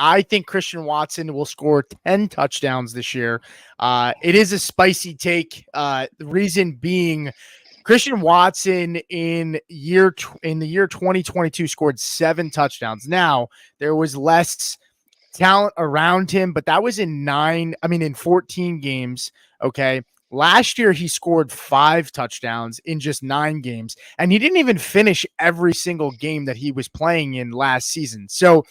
I think Christian Watson will score 10 touchdowns this year. It is a spicy take. The reason being, Christian Watson in the year 2022 scored 7 touchdowns. Now, there was less talent around him, but that was in 14 games. Okay. Last year, he scored 5 touchdowns in just 9 games, and he didn't even finish every single game that he was playing in last season. So,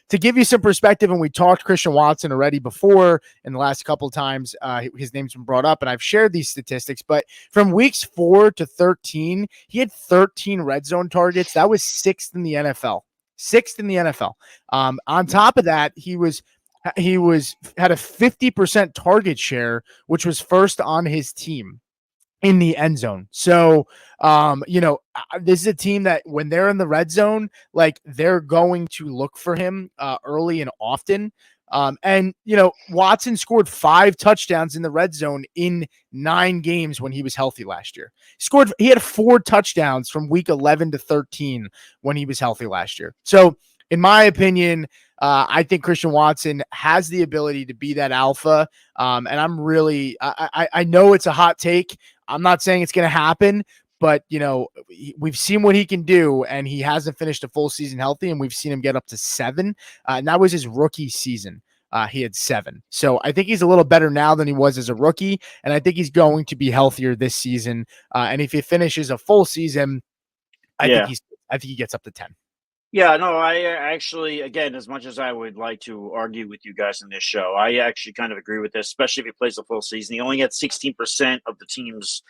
to give you some perspective, and we talked Christian Watson already before in the last couple of times, his name's been brought up, and I've shared these statistics, but from weeks 4 to 13, he had 13 red zone targets. That was 6th in the NFL. 6th in the NFL. On top of that, he had a 50% target share, which was first on his team in the end zone. So, this is a team that when they're in the red zone, like they're going to look for him early and often. Watson scored 5 touchdowns in the red zone in 9 games when he was healthy last year. He had 4 touchdowns from week 11 to 13 when he was healthy last year. So, in my opinion, I think Christian Watson has the ability to be that alpha. And I'm really, I know it's a hot take. I'm not saying it's going to happen, but we've seen what he can do, and he hasn't finished a full season healthy, and we've seen him get up to 7. And that was his rookie season. He had 7. So I think he's a little better now than he was as a rookie, and I think he's going to be healthier this season. And if he finishes a full season, I think he gets up to 10. Yeah, no, I actually, again, as much as I would like to argue with you guys in this show, I actually kind of agree with this, especially if he plays the full season. He only had 16% of the team's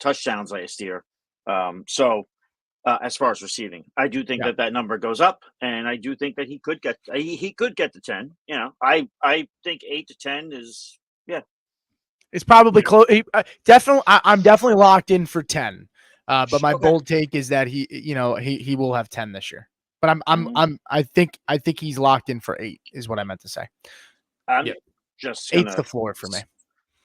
touchdowns last year. As far as receiving, I do think that number goes up, and I do think that he could get to 10. I think 8 to 10 is It's probably close. I'm definitely locked in for 10. But my bold take is that he will have 10 this year. But I think he's locked in for 8 is what I meant to say. Just 8's the floor for me.